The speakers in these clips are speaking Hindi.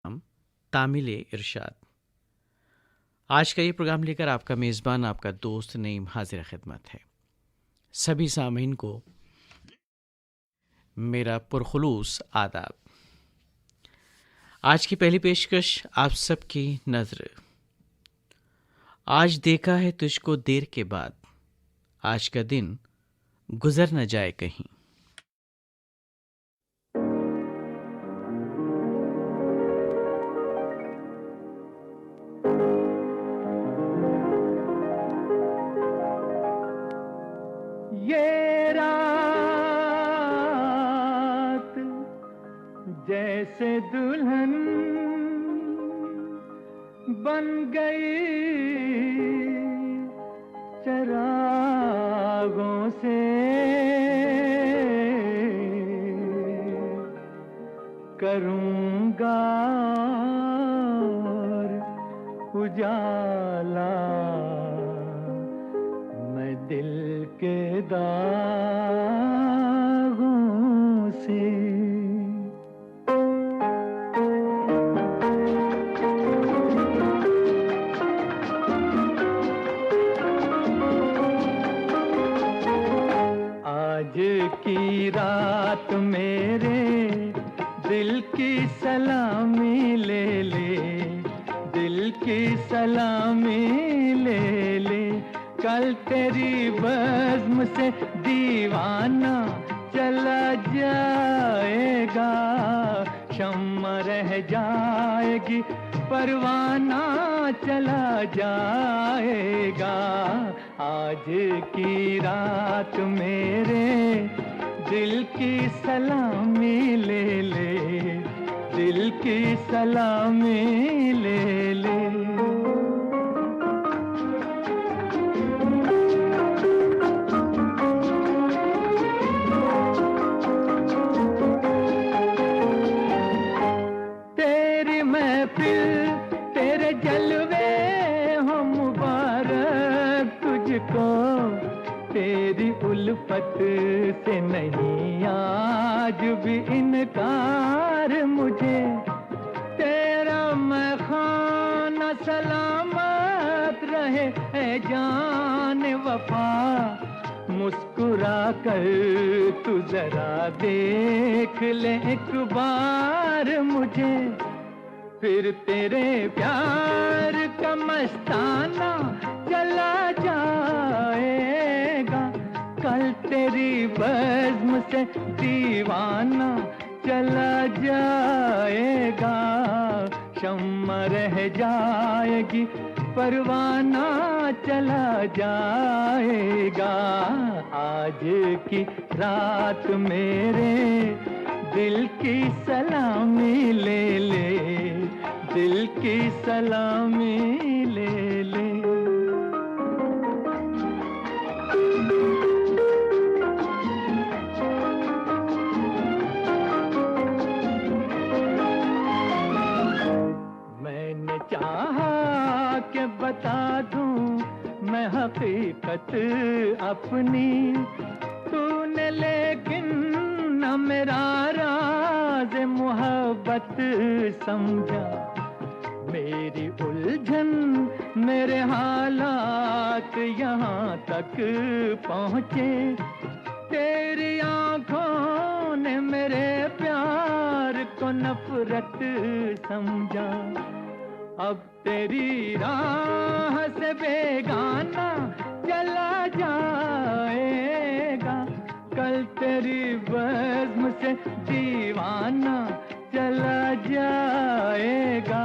हम तामिल इरशाद। आज का ये प्रोग्राम लेकर आपका मेज़बान आपका दोस्त नईम हाजिर खिदमत है। सभी सामीन को मेरा पुरखुलूस आदाब। आज की पहली पेशकश आप सबकी नज़र। आज देखा है तुझको देर के बाद, आज का दिन गुजर न जाए कहीं। ये रात जैसे दुल्हन बन गई चरागों से, करूँगा और उजाला मैं दिल के दागों से। आज की रात मेरे दिल की सलामी ले ले, दिल की सलामी ले ले। कल तेरी बज़्म से दीवाना चला जाएगा, शम्मा रह जाएगी परवाना चला जाएगा। आज की रात मेरे दिल की सलामी ले ले, दिल की सलामी ले ले। तेरी महफिल तेरे जलवे हो मुबारक तुझको, तेरी उल्फत से नहीं आज भी इनकार मुझे। तेरा मैं खाना सलामत रहे है जान वफा, मुस्कुरा कर तू जरा देख ले एक बार मुझे। फिर तेरे प्यार का मस्ताना चला जाएगा, कल तेरी बज़्म से दीवाना चला जाएगा। शम्मा रह जाएगी परवाना चला जाएगा। आज की रात मेरे दिल की सलामी ले ले, दिल की सलामी ले ले। मैंने चाहा कि बता दूं मैं हकीकत अपनी, तूने लेकिन न मेरा राज मोहब्बत समझा। मेरी उलझन मेरे हालात यहाँ तक पहुँचे, तेरी आँखों ने मेरे प्यार को नफरत समझा। अब तेरी राह से बेगाना चला जाएगा, कल तेरी बज़्म से दीवाना चला जाएगा।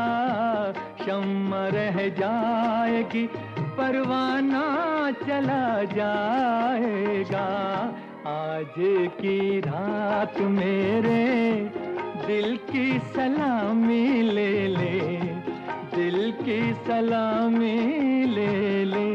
शम्मा रह जाएगी परवाना चला जाएगा। आज की रात मेरे दिल की सलामी ले ले, दिल की सलामी ले ले।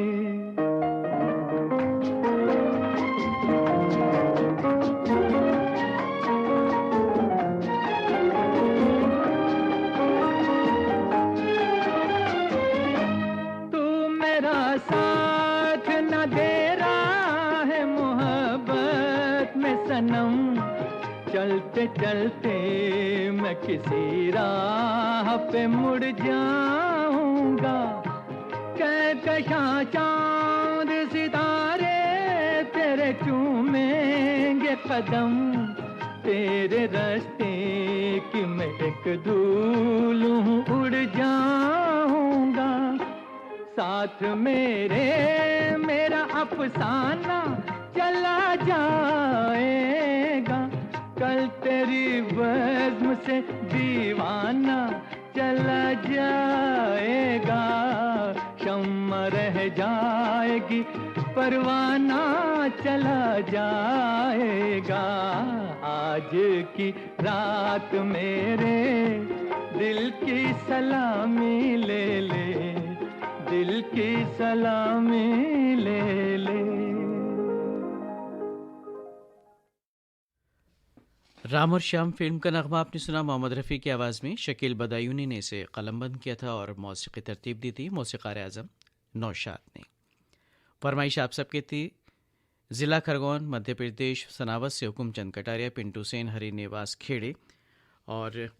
तू मेरा साथ न दे रहा है मोहब्बत में सनम, चलते चलते मैं किसी राह पे मुड़ जाऊंगा। कहकशां चांद सितारे तेरे चूमेंगे कदम, तेरे रास्ते की मैं एक धूल हूँ उड़ जाऊंगा। साथ मेरे मेरा अफसाना चला जाएगा, कल तेरी बज़्म से दीवाना चला जाएगा। शम्मा रह जाएगी परवाना चला जाएगा। आज की रात मेरे दिल की सलामी ले ले, दिल की सलामी ले ले। राम और श्याम फिल्म का नगमा आपने सुना मोहम्मद रफ़ी की आवाज़ में। शकील बदायूनी ने इसे कलमबंद किया था और मौसीकी तरतीब दी थी मौसीक़ार आज़म नौशाद ने। फरमाइश आप सबके थी ज़िला खरगोन मध्य प्रदेश सनावत से हुकुमचंद कटारिया, पिंटू सेन, हरिनिवास खेड़े और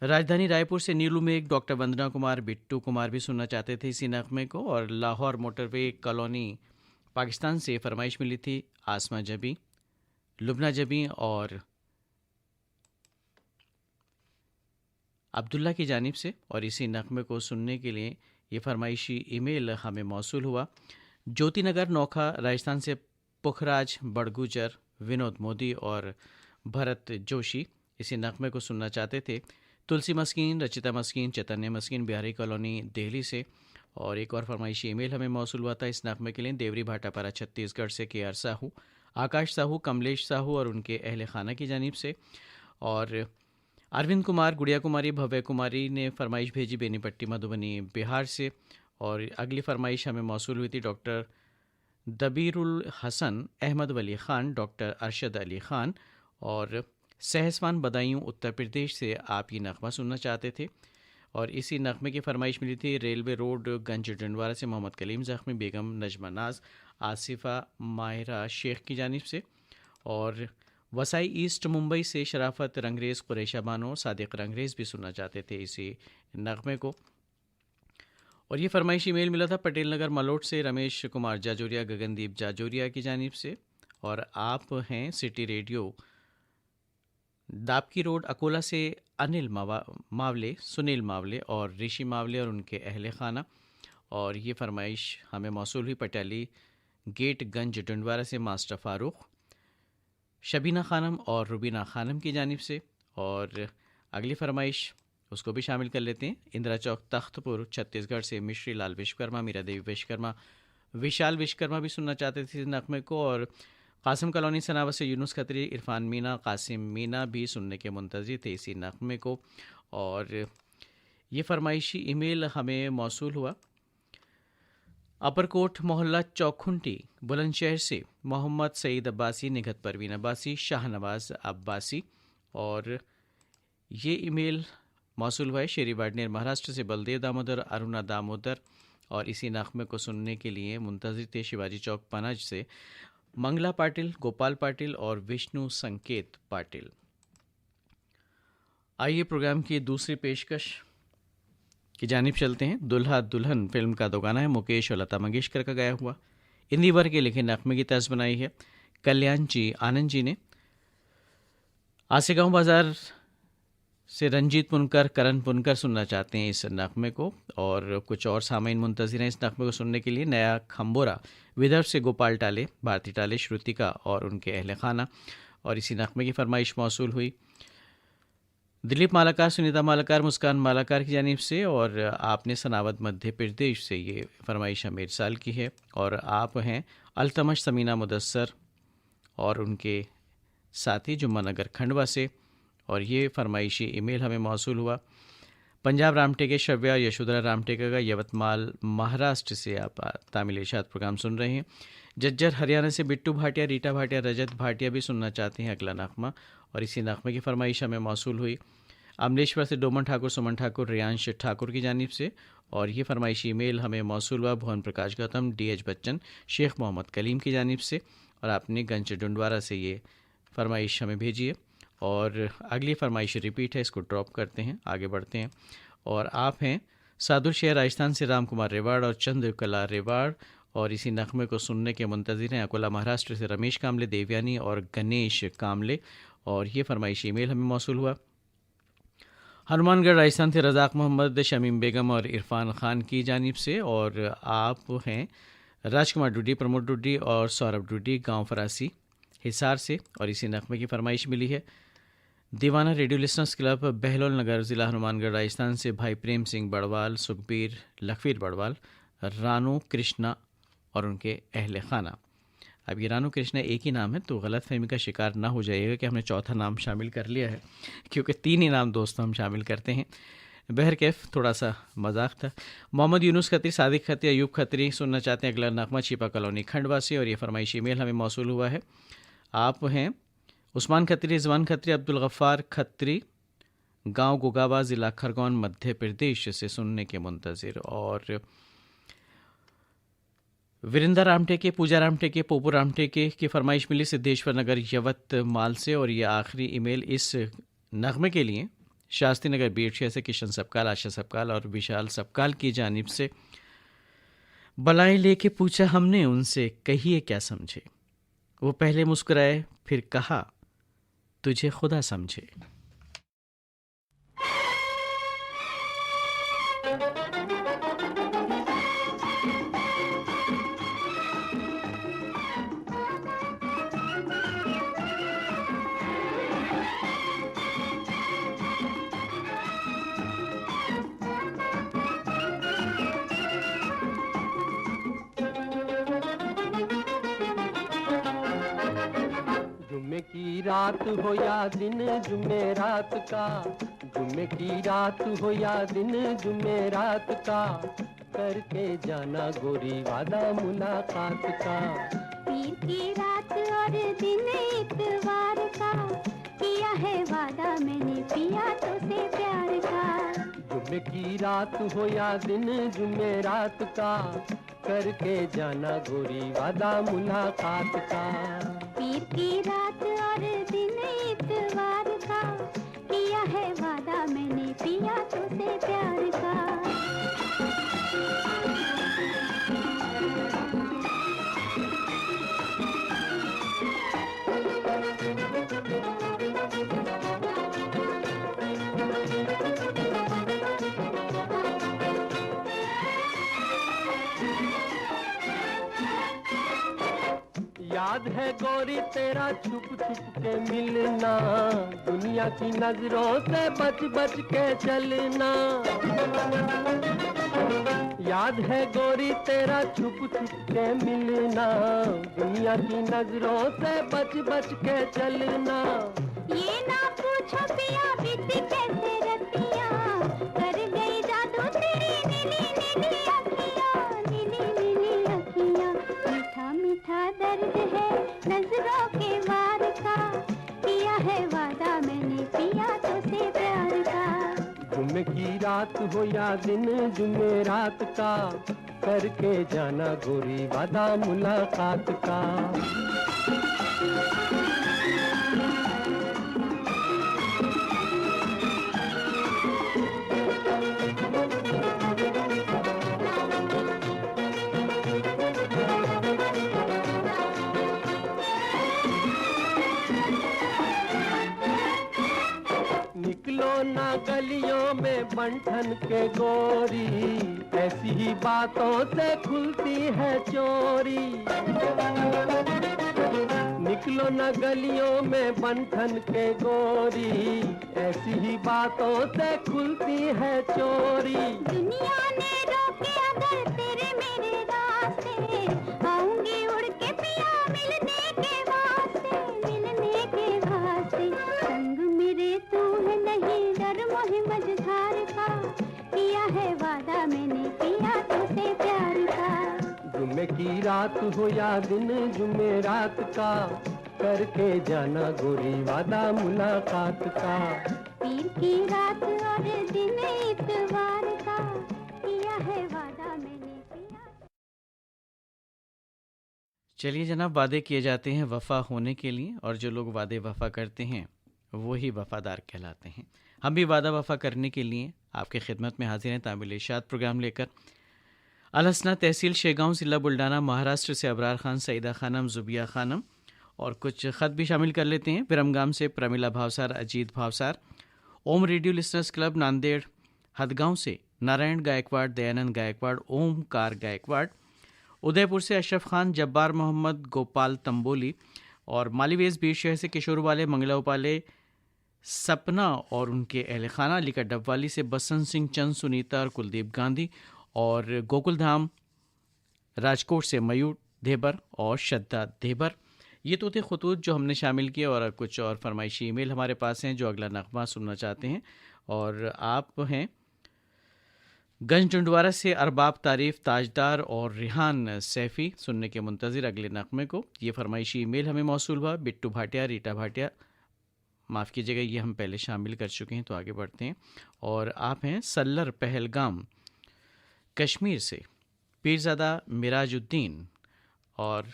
राजधानी रायपुर से नीलू मेघ, डॉक्टर वंदना कुमार, बिट्टू कुमार भी सुनना चाहते थे इसी नगमे को। और लाहौर मोटरवे कॉलोनी पाकिस्तान से फरमाइश मिली थी आसमा जबी, लुबना जबी और अब्दुल्ला की जानिब से। और इसी नगमे को सुनने के लिए ये फरमाइशी ईमेल हमें मौसूल हुआ। ज्योति नगर नौखा राजस्थान से पुखराज बड़गुजर, विनोद मोदी और भरत जोशी इसी नगमे को सुनना चाहते थे। तुलसी मस्कीन, रचिता मस्कीन, चैतन्य मस्कीन बिहारी कॉलोनी दिल्ली से। और एक और फरमाइशी ईमेल हमें मौसूल हुआ था इस नगमे के लिए देवरी भाटापारा छत्तीसगढ़ से के आर साहू, आकाश साहू, कमलेश साहू और उनके अहल खाना की जानिब से। और अरविंद कुमार, गुड़िया कुमारी, भव्य कुमारी ने फरमाइश भेजी बेनीपट्टी मधुबनी बिहार से। और अगली फरमाइश हमें मौसूल हुई थी डॉक्टर दबीरुल हसन, अहमद वली ख़ान, डॉक्टर अरशद अली ख़ान और सहसवान बदायूं उत्तर प्रदेश से आप ये नगमा सुनना चाहते थे। और इसी नगमे की फरमाइश मिली थी रेलवे रोड गंज डंडवारा से मोहम्मद कलीम ज़ख्मी, बेगम नजमा नाज, आसिफा माहिरा शेख की जानिब से। और वसाई ईस्ट मुंबई से शराफत रंगरेज़, कुरैशा बानो, सादिक रंगरेज़ भी सुनना चाहते थे इसी नगमे को। और ये फरमाइशी मेल मिला था पटेल नगर मलोट से रमेश कुमार जाजोरिया, गगनदीप जाजोरिया की जानिब से। और आप हैं सिटी रेडियो दाबकी रोड अकोला से अनिल मावले, सुनील मावले और ऋषि मावले और उनके अहल खाना। और ये फरमाइश हमें मौसूल हुई पटियाली गेट गंज डंडवारा से मास्टर फ़ारूक, शबीना खानम और रुबीना खानम की जानिब से। और अगली फरमाइश उसको भी शामिल कर लेते हैं इंदिरा चौक तख्तपुर छत्तीसगढ़ से मिश्री लाल विश्वकर्मा, मीरा देवी विश्वकर्मा, विशाल विश्वकर्मा भी सुनना चाहते थे इस नगमे को। और कासिम कॉलोनी सनावत से यूनुस खत्री, इरफान मीना, कासिम मीना भी सुनने के मुंतज़िर थे इसी नगमे को। और ये फरमाइशी ईमेल हमें मौसूल हुआ अपरकोट मोहल्ला चौखुंटी बुलंदशहर से मोहम्मद सईद अब्बासी, निघत परवीन अब्बासी, शाहनवाज अब्बासी। और ये ईमेल मौसूल हुआ है शेरी वाडनेर महाराष्ट्र से बलदेव दामोदर, अरुणा दामोदर। और इसी नगमे को सुनने के लिए मुंतज़िर थे शिवाजी चौक पनज से मंगला पाटिल, गोपाल पाटिल और विष्णु संकेत पाटिल। आइए प्रोग्राम की दूसरी पेशकश की जानिब चलते हैं। दुल्हा दुल्हन फिल्म का दो गाना है मुकेश और लता मंगेशकर का गाया हुआ, इंदिवर के लिखे नगमे की तर्ज बनाई है कल्याण जी आनंद जी ने। आसेगांव बाजार से रंजीत पुनकर, करण पुनकर सुनना चाहते हैं इस नगमे को। और कुछ और सामीन मुंतज़िर हैं इस नगमे को सुनने के लिए। नया खम्बोरा विदर्भ से गोपाल टाले, भारती टाले, श्रुतिका और उनके अहल खाना। और इसी नगमे की फरमाइश मौसूल हुई दिलीप मालाकार, सुनीता मालाकार, मुस्कान मालाकार की जानिब से। और आपने सनावद मध्य प्रदेश से ये फरमाइश हमें इरसाल की है। और आप हैं अल्तमश समीना मुदस्सर और उनके साथी जुम्मनगर खंडवा से। और ये फरमाइशी ईमेल हमें मौसूल हुआ पंजाब रामटेके श्रव्या यशोधरा रामटेके का यवतमाल महाराष्ट्र से आप तामिल इरशाद प्रोग्राम सुन रहे हैं। जज्जर हरियाणा से बिट्टू भाटिया, रीटा भाटिया, रजत भाटिया भी सुनना चाहते हैं अगला नगमा। और इसी नगमे की फरमाइश हमें मौसूल हुई अमलेश्वर से डोमन ठाकुर, सुमन ठाकुर, रियांश ठाकुर की जानिब से। और ये फरमाइशी ईमेल हमें मौसूल हुआ भुवन प्रकाश गौतम, DH बच्चन, शेख मोहम्मद कलीम की जानिब से। और आपने गंज डुंडवारा से ये फरमाइश हमें भेजी है। और अगली फरमाइश रिपीट है, इसको ड्रॉप करते हैं, आगे बढ़ते हैं। और आप हैं सादुल शहर राजस्थान से राम कुमार रेवाड़ और चंद्रकला रेवाड़, और इसी नगमे को सुनने के मुंतज़िर हैं अकोला महाराष्ट्र से रमेश कामले, देवयानी और गणेश कामले। और ये फरमाइश ईमेल हमें मौसूल हुआ हनुमानगढ़ राजस्थान से रज़ाक मोहम्मद, शमीम बेगम और इरफान खान की जानिब से। और आप हैं राजकुमार डुडी, प्रमोद डुडी और सौरभ डुडी, गांव फरासी हिसार से। और इसी नगमे की फरमाइश मिली है दीवाना रेडियो लिसनर्स क्लब, बहलोल नगर, ज़िला हनुमानगढ़ राजस्थान से भाई प्रेम सिंह बड़वाल, सुखबीर लखवीर बड़वाल, रानू कृष्णा और उनके अहल खाना। अब ये रानू कृष्णा एक ही नाम है, तो गलत फहमी का शिकार ना हो जाइएगा कि हमने चौथा नाम शामिल कर लिया है, क्योंकि 3 ही नाम दोस्तों हम शामिल करते हैं। बहरकैफ थोड़ा सा मजाक था। मोहम्मद यूनुस खत्री, सादिक खत्री, अयूब खत्री सुनना चाहते हैं अगला नगमा छिपा कॉलोनी खंडवा से। और ये फरमाइशी ईमेल हमें मौसूल हुआ है। आप हैं उस्मान खत्री, रिजवान खत्री, अब्दुल गफ्फार खत्री, गांव गोगावा, ज़िला खरगोन, मध्य प्रदेश से सुनने के मुंतज़िर। और वीरेंद्र रामटेके, पूजा रामटेके, पोपू रामटेके की फरमाइश मिली सिद्धेश्वर नगर यवतमाल से। और ये आखिरी ईमेल इस नगमे के लिए शास्त्री नगर बीरछिया से किशन सबकाल, आशा सबकाल और विशाल सबकाल की जानिब से। बलाएं लेके पूछा हमने उनसे, कहिए क्या समझे, वो पहले मुस्कुराए फिर कहा तुझे खुदा समझे। जुम्मे की रात हो या दिन जुम्मे रात का, जुम्मे की रात हो या दिन जुम्मे रात का, करके जाना गोरी वादा मुलाकात का। पीर की रात और दिन इतवार का, किया है वादा मैंने पिया तो से प्यार का। जुम्मे की रात हो या दिन जुम्मे रात का, करके जाना गोरी वादा मुलाकात का। पीर की रात और दिन इतवार का, किया है वादा मैंने पिया तो से प्यार का। याद है गोरी तेरा छुप छुप के मिलना, दुनिया की नजरों से बच बच के चलना। याद है गोरी तेरा छुप छुप के मिलना, दुनिया की नजरों से बच बच के चलना। ये ना पूछो पिया बीत कैसे रतियां, कर गई जादू तेरी नीली नीली अखियां, नीली नीली अखियां। मीठा मीठा दर्द है नजरों के वार का, किया है वादा मैंने पिया तो से प्यार का। जुम्मे की रात हो या दिन जुम्मे रात का, करके जाना गोरी वादा मुलाकात का। निकलो ना गलियों में बंठन के गोरी, ऐसी ही बातों से खुलती है चोरी। निकलो ना गलियों में बंठन के गोरी, ऐसी ही बातों से खुलती है चोरी। दुनिया ने रोके अगर तेरे मेरे रास्ते, आऊंगी उड़ के पिया मिलने के वास्ते, मिलने के वास्ते। संग मेरे तू है नहीं डर मोहे मझधार का, किया है वादा मैंने पिया तो से प्यार का। जुम्मे की रात हो या दिन जुम्मे रात का, करके जाना गोरी वादा मुलाकात का। पीर की रात और दिन इतवार का, किया है वादा मैंने पिया। चलिए जनाब, वादे किए जाते हैं वफ़ा होने के लिए, और जो लोग वादे वफ़ा करते हैं वही वफ़ादार कहलाते हैं। हम भी वादा वफ़ा करने के लिए आपके खिदमत में हाजिर हैं तामिल इरशाद प्रोग्राम लेकर। अलहसना तहसील शेगांव ज़िला बुल्डाना महाराष्ट्र से अबरार खान, सईदा खानम, जुबिया खानम और कुछ ख़त भी शामिल कर लेते हैं। विरमगाम से Pramila Bhavsar, Ajit Bhavsar, Om radio listeners club Nanded Hadgaon से नारायण गायकवाड़, दयानंद गायकवाड़, ओमकार गायकवाड़, उदयपुर से अशरफ खान, जब्बार मोहम्मद, गोपाल तंबोली और मालीवेज बीर शहर से किशोर वाले, मंगला उपाले, सपना और उनके अहल खाना, अलीका डबवाली से बसंत सिंह, चंद, सुनीता और कुलदीप गांधी और गोकुलधाम राजकोट से मयूर देबर और श्रद्धा देबर। ये तो थे खतूत जो हमने शामिल किए और कुछ और फरमाइशी ईमेल हमारे पास हैं जो अगला नगमा सुनना चाहते हैं। और आप हैं गंज डुंडवारा से अरबाब तारीफ, ताजदार और रिहान सैफ़ी सुनने के मुंतज़िर अगले नगमे को। ये फरमाइशी ईमेल हमें मौसूल हुआ बिट्टू भाटिया, रीटा भाटिया, माफ़ कीजिएगा ये हम पहले शामिल कर चुके हैं, तो आगे बढ़ते हैं। और आप हैं सल्लर पहलगाम कश्मीर से पीरज़ादा मिराजुद्दीन और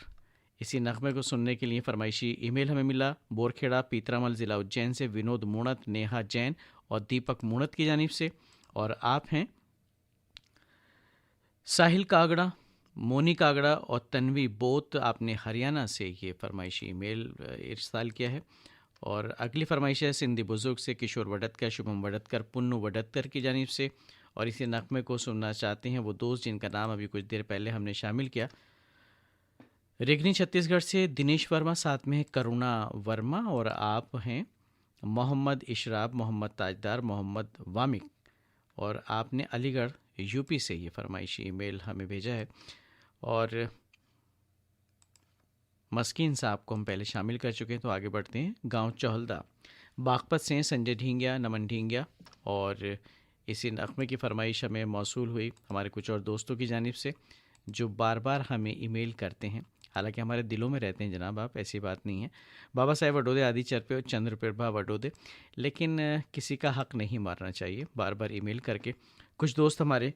इसी नगमे को सुनने के लिए फरमाइशी ईमेल हमें मिला बोरखेड़ा पीतरामल ज़िला उज्जैन से विनोद मूणत, नेहा जैन और दीपक मूणत की जानिब से। और आप हैं साहिल कागड़ा, मोनी कागड़ा और तन्वी बोत, आपने हरियाणा से ये फरमाइशी ईमेल इरसाल किया है। और अगली फरमाइश है सिंधी बुजुर्ग से किशोर वडतकर, शुभम वडतकर, पुन्नू वडतकर की जानिब से। और इसी नगमे को सुनना चाहते हैं वो दोस्त जिनका नाम अभी कुछ देर पहले हमने शामिल किया, रेगनी छत्तीसगढ़ से दिनेश वर्मा, साथ में है करुणा वर्मा और आप हैं मोहम्मद इशराब, मोहम्मद ताजदार, मोहम्मद वामिक और आपने अलीगढ़ यूपी से ये फरमाइशी ईमेल हमें भेजा है। और मस्कीन साहब को हम पहले शामिल कर चुके हैं, तो आगे बढ़ते हैं। गांव चौहलदा बागपत से संजय ढींगिया, नमन ढींगिया और इसी नगमे की फरमाइश हमें मौसूल हुई हमारे कुछ और दोस्तों की जानिब से जो बार बार हमें ईमेल करते हैं, हालांकि हमारे दिलों में रहते हैं जनाब आप, ऐसी बात नहीं है। बाबा साहेब वडोदे, आदि चरपे और चंद्रप्रभा वडोदे, लेकिन किसी का हक नहीं मारना चाहिए बार बार ईमेल करके। कुछ दोस्त हमारे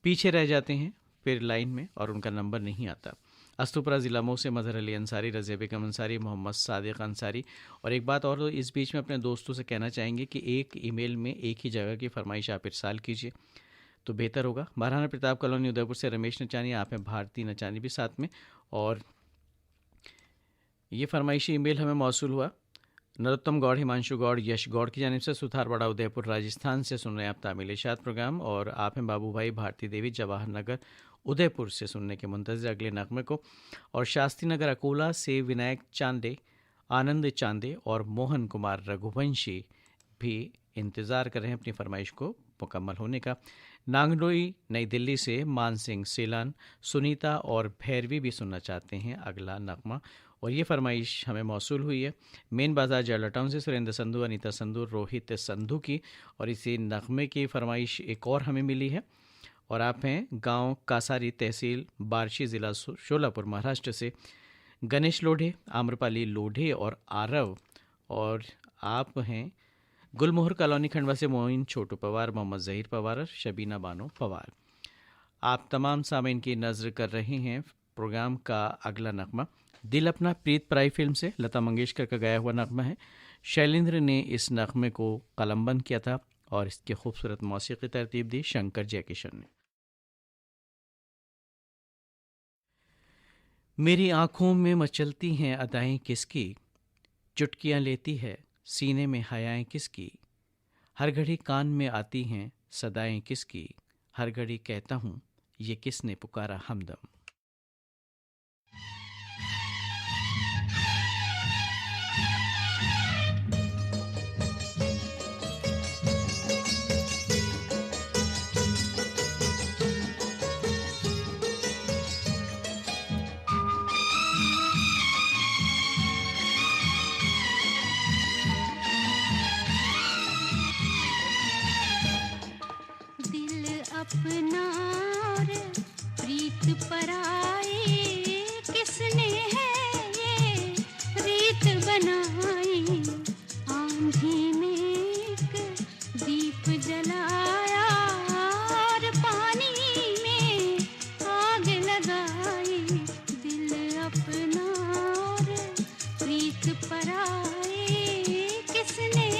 पीछे रह जाते हैं फिर लाइन में और उनका नंबर नहीं आता। अस्तुपुरा ज़िला मऊ से मज़हर अली अंसारी, रज़िया बेगम अंसारी, मोहम्मद सादिक अंसारी। और एक बात और तो इस बीच में अपने दोस्तों से कहना चाहेंगे कि एक ईमेल में एक ही जगह की फरमाइश आप इरसाल कीजिए तो बेहतर होगा। महाराणा प्रताप कॉलोनी उदयपुर से रमेश नचानी, आप हैं भारती नचानी भी साथ में। और ये फरमाइशी ईमेल हमें मौसूल हुआ नरोत्तम गौड़, हिमांशु गौड़, यश गौड़ की जानिब से, सुथारवाड़ा उदयपुर राजस्थान से सुन रहे हैं आप तामिल इरशाद प्रोग्राम। और आप हैं बाबू भाई, भारती देवी, जवाहर नगर उदयपुर से सुनने के मुंतज़िर अगले नगमे को। और शास्त्री नगर अकोला से विनायक चांदे, आनंद चांदे और मोहन कुमार रघुवंशी भी इंतज़ार कर रहे हैं अपनी फरमाइश को मुकम्मल होने का। नांगलोई नई दिल्ली से मान सिंह सेलान, सुनीता और भैरवी भी सुनना चाहते हैं अगला नगमा। और ये फरमाइश हमें मौसूल हुई है मेन बाज़ार जला टाउन से सुरेंद्र संधू, अनीता संधू, रोहित संधू की। और इसी नगमे की फरमाइश एक और हमें मिली है और आप हैं गांव कासारी, तहसील बार्शी, ज़िला शोलापुर, महाराष्ट्र से गणेश लोढ़े, आम्रपाली लोढ़े और आरव। और आप हैं गुलमोहर कॉलोनी खंडवा से मोइन छोटू पवार, मोहम्मद ज़हीर पवार, शबीना बानो पवार। आप तमाम सामीन की नज़र कर रहे हैं प्रोग्राम का अगला नगमा दिल अपना प्रीत पराई फिल्म से लता मंगेशकर का गाया हुआ नगमा है। शैलेंद्र ने इस नगमे को कलमबंद किया था और इसकी खूबसूरत मौसीकी तरतीब दी शंकर जयकिशन ने। मेरी आँखों में मचलती हैं अदाएं किसकी, चुटकियाँ लेती है सीने में हयाएं किसकी, हर घड़ी कान में आती हैं सदाएं किसकी, हर घड़ी कहता हूँ ये किसने पुकारा हमदम। अपना और प्रीत पराई किसने है ये रीत बनाई, आंधी में एक दीप जलाया और पानी में आग लगाई, दिल अपना और प्रीत पराई किसने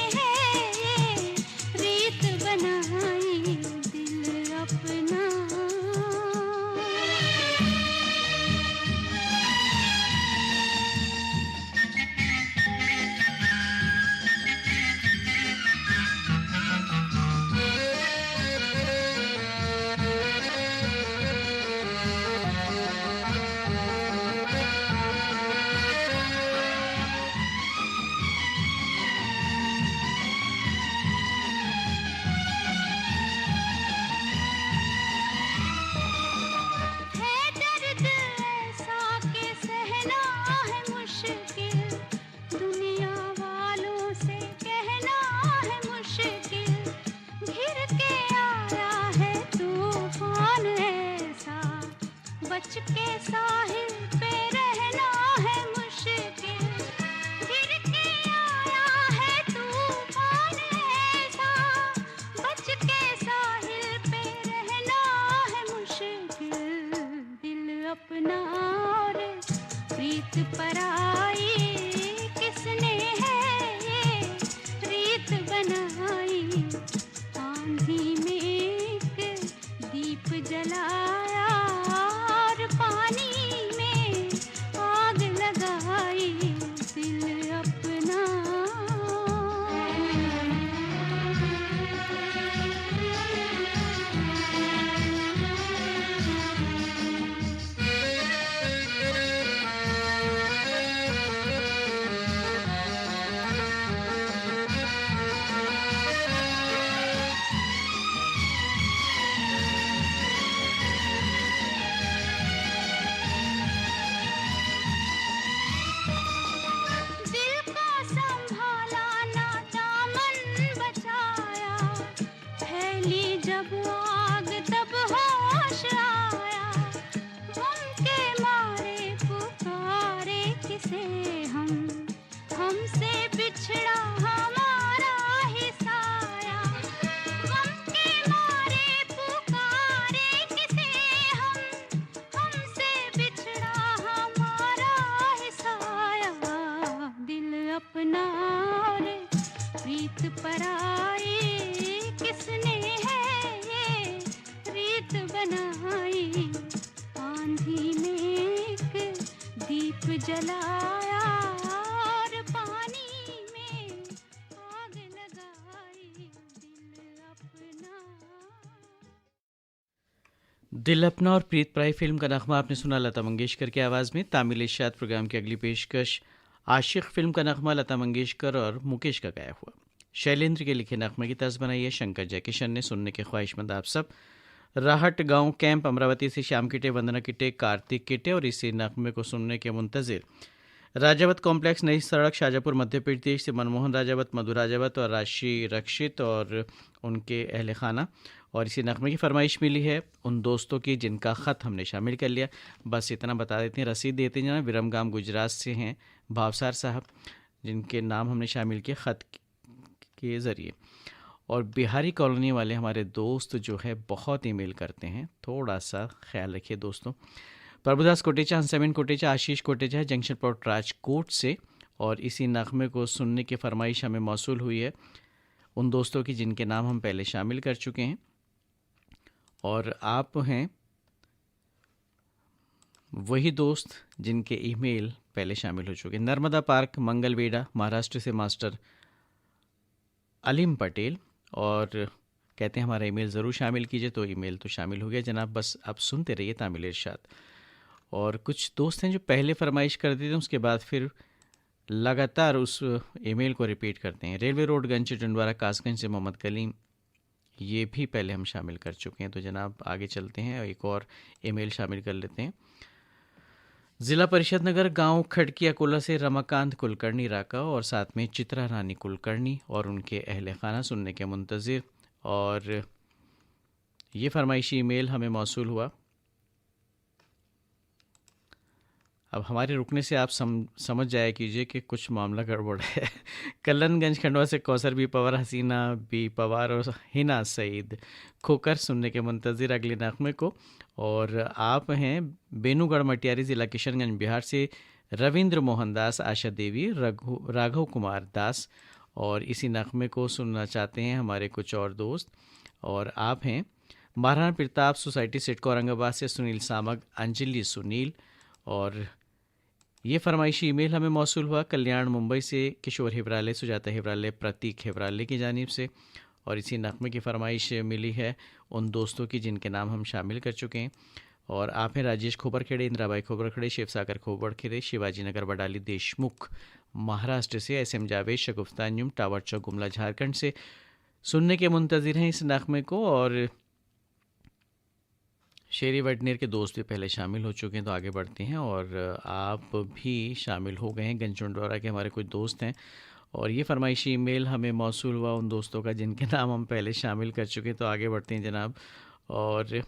प्रीत पराई किसने है ये रीत बनाई, आंधी में एक दीप जलाया और पानी में आग लगाई, दिल अपना दिल को संभाला ना दामन बचाया, फैली जब आग तब होश आया, गम के मारे पुकारे किसे हम, हमसे बिछड़ा हमारा ही साया, गम के मारे पुकारे किसे हम, हमसे बिछड़ा हमारा ही साया, दिल अपना रे प्रीत पराई किसने है ये रीत बनाई, आंधी में एक दीप जलाया और पानी में आग लगाई, दिल अपना और प्रीत पराई फिल्म का नगमा आपने सुना लता मंगेशकर की आवाज़ में। तामिल इशात प्रोग्राम की अगली पेशकश आशिक फिल्म का नगमा लता मंगेशकर और मुकेश का गाया हुआ। शैलेंद्र के लिखे नगमे की तर्ज बनाई है शंकर जयकिशन ने। सुनने के ख्वाहिशमंद आप सब राहट गांव कैंप अमरावती से श्याम किटे, वंदना किटे, कार्तिक किटे और इसी नगमे को सुनने के मुंतजिर राजावत कॉम्प्लेक्स, नई सड़क, शाजापुर, मध्य प्रदेश से मनमोहन राजावत, मधु राजावत और राशि रक्षित और उनके अहल खाना। और इसी नगमे की फरमाइश मिली है उन दोस्तों की जिनका ख़त हमने शामिल कर लिया। बस इतना बता देते हैं, रसीद देते हैं जना। विरमगाम गुजरात से हैं भावसार साहब, जिनके नाम हमने शामिल किए ख़त के ज़रिए। और बिहारी कॉलोनी वाले हमारे दोस्त जो है बहुत ईमेल करते हैं, थोड़ा सा ख्याल रखिए दोस्तों। प्रभुदास कोटेचा, हंसामिन कोटेचा, आशीष कोटेचा, जंक्शन प्लॉट राजकोट से। और इसी नगमे को सुनने की फरमाइश हमें मौसूल हुई है उन दोस्तों की जिनके नाम हम पहले शामिल कर चुके हैं। और आप हैं वही दोस्त जिनके ईमेल पहले शामिल हो चुके हैं। नर्मदा पार्क, मंगलवेड़ा, महाराष्ट्र से मास्टर अलीम पटेल, और कहते हैं हमारा ईमेल ज़रूर शामिल कीजिए। तो ईमेल तो शामिल हो गया जनाब, बस आप सुनते रहिए तामिल इरशाद। और कुछ दोस्त हैं जो पहले फरमाइश कर देते हैं, उसके बाद फिर लगातार उस ईमेल को रिपीट करते हैं। रेलवे रोड, गंज टंडवारा, कासगंज से मोहम्मद कलीम, ये भी पहले हम शामिल कर चुके हैं। तो जनाब आगे चलते हैं, एक और ईमेल शामिल कर लेते हैं। ज़िला परिषद नगर गांव खड़किया कोला से रमाकांत कुलकर्णी राका और साथ में चित्रा रानी कुलकर्णी और उनके अहल खाना सुनने के मुंतज़िर। और ये फरमाइशी ईमेल हमें मौसूल हुआ। अब हमारे रुकने से आप समझ जाया कीजिए कि कुछ मामला गड़बड़ है। कल्लनगंज खंडवा से कौसर बी पवार, हसीना बी पवार और हिना सईद खोकर सुनने के मुंतज़िर अगले नगमे को। और आप हैं बेनूगढ़ मटियारी, ज़िला किशनगंज, बिहार से रविंद्र मोहन दास, आशा देवी, राघव कुमार दास। और इसी नगमे को सुनना चाहते हैं हमारे कुछ और दोस्त। और आप हैं महाराणा प्रताप सोसाइटी, सिडको, औरंगाबाद से सुनील सामग, अंजलि सुनील। और ये फरमाइशी ईमेल हमें मौसूल हुआ कल्याण मुंबई से किशोर हिब्राले, सुजाता हिब्राले, प्रतीक हिब्राले की जानिब से। और इसी नगमे की फरमाइश मिली है उन दोस्तों की जिनके नाम हम शामिल कर चुके हैं। और आप हैं राजेश खोबरखेड़े, इंदिराबाई खोबरखेड़े, शिवसागर खोबरखेड़े, शिवाजी नगर, बडाली, देशमुख महाराष्ट्र से। एसएम जावेद, शगुफ्ता अंजुम, टावर चौक, गुमला, झारखंड से सुनने के मुंतज़िर हैं इस नगमे को। और शेरी वडनेर के दोस्त भी पहले शामिल हो चुके हैं। तो आगे बढ़ते हैं, और आप भी शामिल हो गए हैं। गंजौंडवारा के हमारे कुछ दोस्त हैं। और ये फरमाइशी ईमेल हमें मौसूल हुआ उन दोस्तों का जिनके नाम हम पहले शामिल कर चुके हैं। तो आगे बढ़ते हैं जनाब। और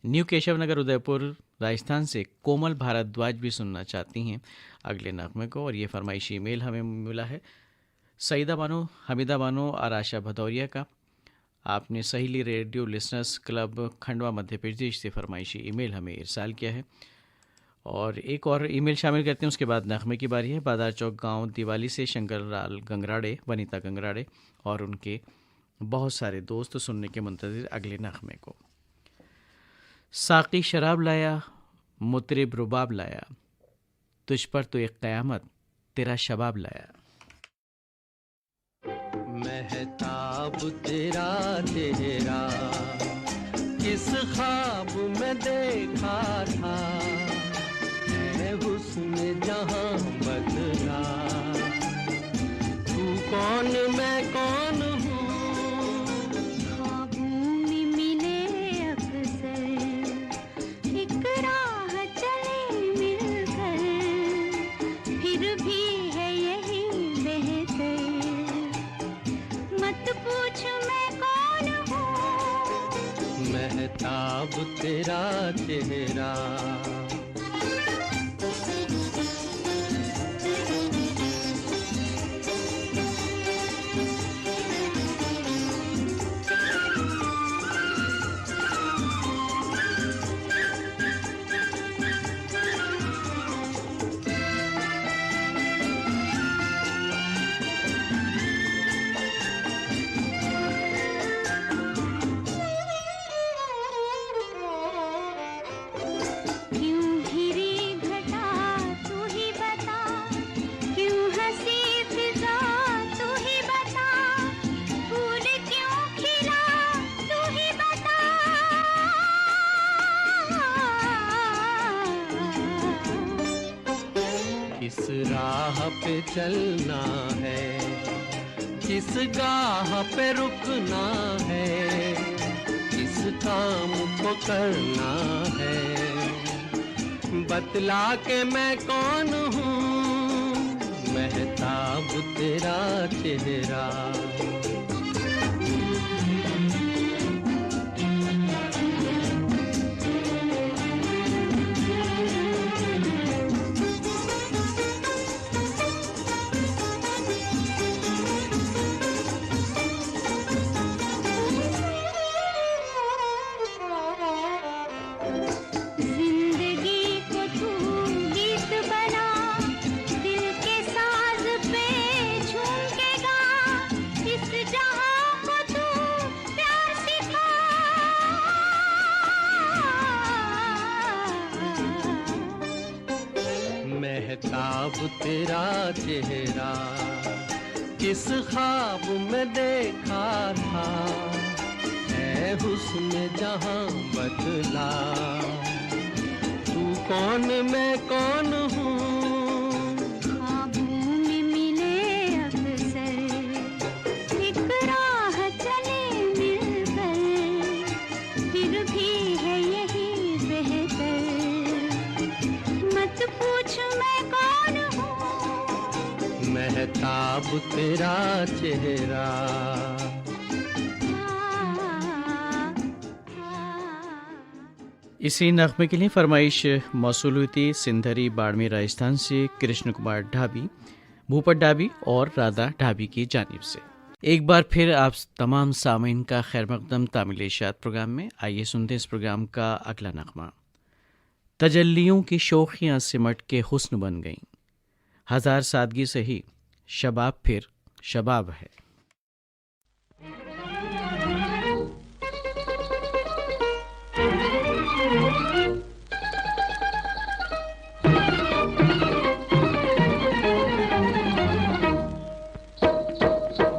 न्यू केशव नगर, उदयपुर, राजस्थान से कोमल भारद्वाज भी सुनना चाहती हैं अगले नगमे को। और ये फरमाइशी ईमेल हमें मिला है सईदा बानो, हमीदा बानो और आशा भदौरिया का। आपने सहेली radio listeners club Khandwa, Madhya Pradesh से फरमाइशी ईमेल हमें इरसाल किया है। और एक और ईमेल शामिल करते हैं, उसके बाद नगमे की बारी है। बाजार चौक गांव दिवाली से शंकर लाल गंगराड़े, वनीता गंगराड़े और उनके बहुत सारे दोस्त सुनने के मुंतज़िर अगले नगमे को। साक़ी शराब लाया, मुतरिब रुबाब लाया, तुझ पर तो एक क़यामत तेरा शबाब लाया। महताब तेरा चेहरा किस ख्वाब में देखा था, है हुस्न जहां बदला, तू कौन मैं कौन हूँ। ख्वाबों में मिले अक्सर, एक राह चले मिलकर, फिर भी है यही बेहतर, मत पूछ मैं कौन हूँ। महताब तेरा चेहरा किस राह पे चलना है, किस गाह पे रुकना है, किस काम को करना है, बतला के मैं कौन हूँ। महताब तेरा चेहरा महताब तेरा चेहरा किस ख्वाब में देखा था, है हुस्न जहां बदला, तू कौन मैं कौन हूँ। ख्वाबों में मिले अक्सर, एक राह चले मिलकर, फिर भी है यही बेहतर, मत पूछ मैं कौन हूँ। महताब तेरा चेहरा इसी नगमे के लिए फरमाइश मौसूल हुई थी सिंधरी बाड़मेर राजस्थान से कृष्ण कुमार ढाबी, भूपत ढाबी और राधा ढाबी की जानिब से। एक बार फिर आप तमाम सामीन का खैर मकदम तामिल इरशाद प्रोग्राम में। आइए सुनते इस प्रोग्राम का अगला नगमा। तजल्लियों की शोखियाँ सिमट के हुस्न बन गईं, हजार सादगी से ही शबाब फिर शबाब है।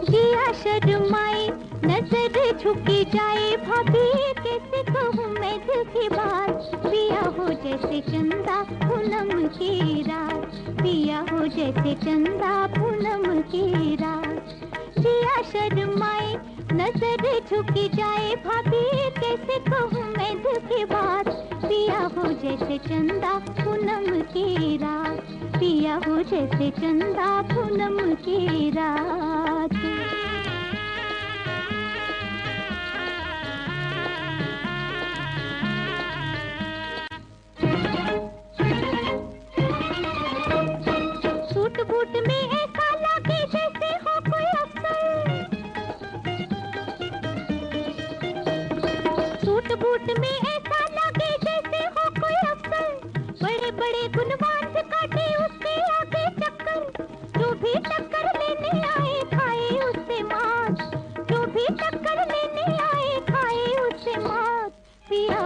जिया शर्माए नजर झुकी जाए, भाभी कैसे कहूँ मैं दिल की बात, पिया हो जैसे चंदा पूनम की रात, पिया हो जैसे चंदा पूनम की रात। जिया शर्माए नजर झुकी जाए, भाभी कैसे कहूँ मैं दिल की बात, पिया हो जैसे चंदा पूनम की रात, पिया हो जैसे चंदा पूनम की रात। सूट बूट में ऐसा लगे जैसे हो कोई अफसर, सूट बूट में ऐसा लगे जैसे हो कोई अफसर, बड़े बड़े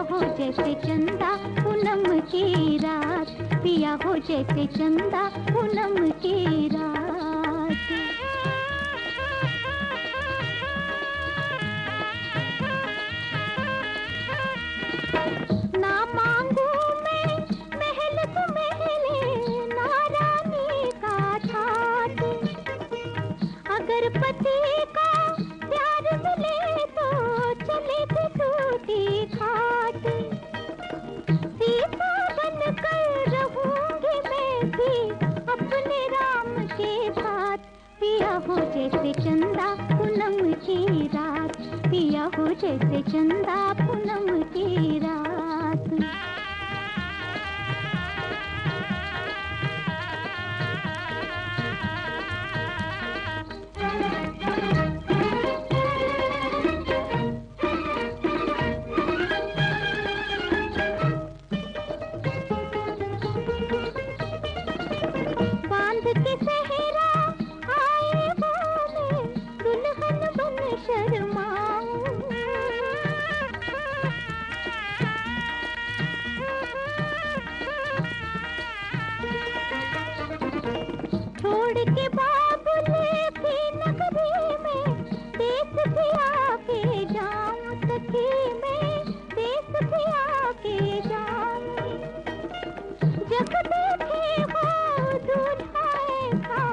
हो जैसे चंदा पूनम की रात, पिया हो जैसे चंदा पूनम की रात। ना मांगू मैं महल को महले, ना रानी का ठाट, अगर पति का प्यार मिले तो चले टूटी खाट। सीता बनकर रहूंगी मैं भी अपने राम के साथ, पिया हो जैसे चंदा पूनम की रात, पिया हो जैसे चंदा पूनम की रात। बांध के सेहरा आए वो मैं दुल्हन बन शर्माऊं, छोड़ के बाबुले की नगरी में देश भी आके जाऊं, सखी में देश भी आके जाऊं। जब देखे हो दूल्हा ऐसा,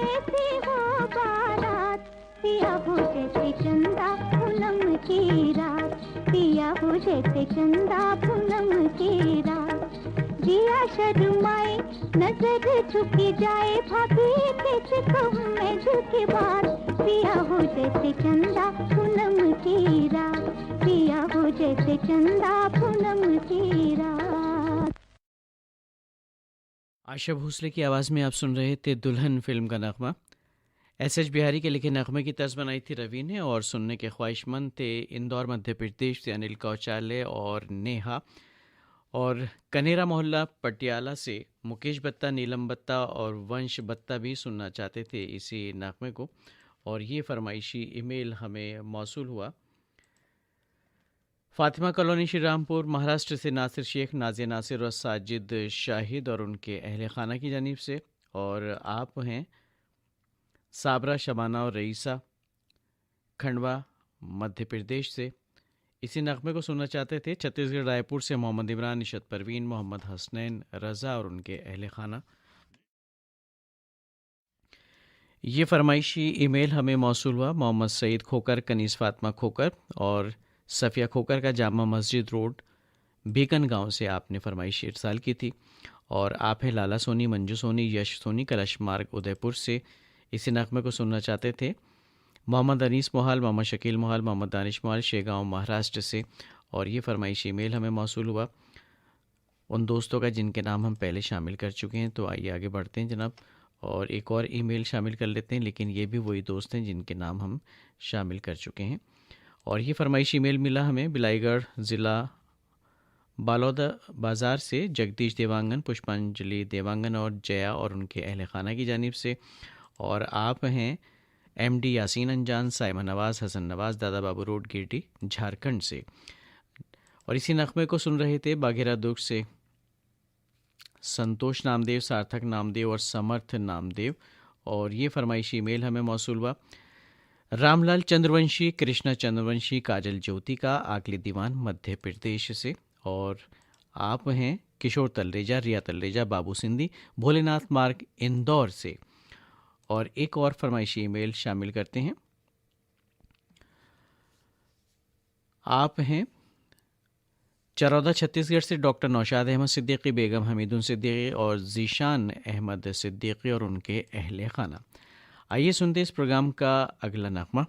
ऐसी हो बारात, पिया हो जैसे चंदा पूनम की रात, पिया हो जैसे चंदा पूनम की रात। जिया शर्माए नजर झुकी जाए, भाभी कैसे कहूँ मैं झुकी बात, पिया हो जैसे चंदा पूनम की रात, पिया हो जैसे चंदा पूनम की रात। आशा भोसले की आवाज़ में आप सुन रहे थे दुल्हन फिल्म का नगमा। एस बिहारी के लिखे नगमे की तर्ज बनाई थी रवि ने और सुनने के ख्वाहिशमंद थे इंदौर मध्य प्रदेश से अनिल कौचाले और नेहा, और कनेरा मोहल्ला पटियाला से मुकेश बत्ता, नीलम बत्ता और वंश बत्ता भी सुनना चाहते थे इसी नगमे को, और ये फरमाइशी ईमेल हमें मौसूल हुआ फातिमा कॉलोनी श्री रामपुर महाराष्ट्र से नासिर शेख, नाजिया नासिर और साजिद शाहिद और उनके अहल खाना की जानिब से, और आप हैं साबरा, शबाना और रईसा खंडवा मध्य प्रदेश से। इसी नगमे को सुनना चाहते थे छत्तीसगढ़ रायपुर से मोहम्मद इमरान, इशत परवीन, मोहम्मद हसनैन रज़ा और उनके अहल खाना। ये फरमाइशी ईमेल हमें मौसूल हुआ मोहम्मद सईद खोकर, कनीस फातिमा खोकर और सफ़िया खोकर का जामा मस्जिद रोड बीकन गांव से आपने फरमाइश इरसाल की थी, और आप हैं लाला सोनी, मंजू सोनी, यश सोनी कलश मार्ग उदयपुर से। इसी नगमे को सुनना चाहते थे मोहम्मद अनीस मोहाल, मोहम्मद शकील मोहाल, मोहम्मद दानिश मोहाल शेगांव महाराष्ट्र से, और ये फरमाइश ईमेल हमें मौसूल हुआ उन दोस्तों का जिनके नाम हम पहले शामिल कर चुके हैं। तो आइए आगे बढ़ते हैं जनाब, और एक और ईमेल शामिल कर लेते हैं, लेकिन ये भी वही दोस्त हैं जिनके नाम हम शामिल कर चुके हैं। और ये फरमाइश ईमेल मिला हमें बिलाईगढ़ ज़िला बालौदा बाज़ार से जगदीश देवांगन, पुष्पांजलि देवांगन और जया और उनके अहल खाना की जानिब से, और आप हैं एमडी यासीन अंजान, साइमन नवाज़, हसन नवाज़, दादा बाबू रोड गिरडी झारखंड से। और इसी नगमे को सुन रहे थे बाघेरा दुर्ग से संतोष नामदेव, सार्थक नामदेव और समर्थ नामदेव, और ये फरमाइशी ईमेल हमें मौसूल हुआ रामलाल चंद्रवंशी, कृष्णा चंद्रवंशी, काजल ज्योति का आकली दीवान मध्य प्रदेश से, और आप हैं किशोर तलरेजा, रिया तलरेजा, बाबू सिंधी, भोलेनाथ मार्ग इंदौर से। और एक और फरमाइशी ईमेल शामिल करते हैं, आप हैं चरौदा छत्तीसगढ़ से डॉक्टर नौशाद अहमद सिद्दीकी, बेगम हमीदुन सिद्दीकी और जीशान अहमद सिद्दीकी और उनके अहले खाना। आइए सुनते इस प्रोग्राम का अगला नगमा,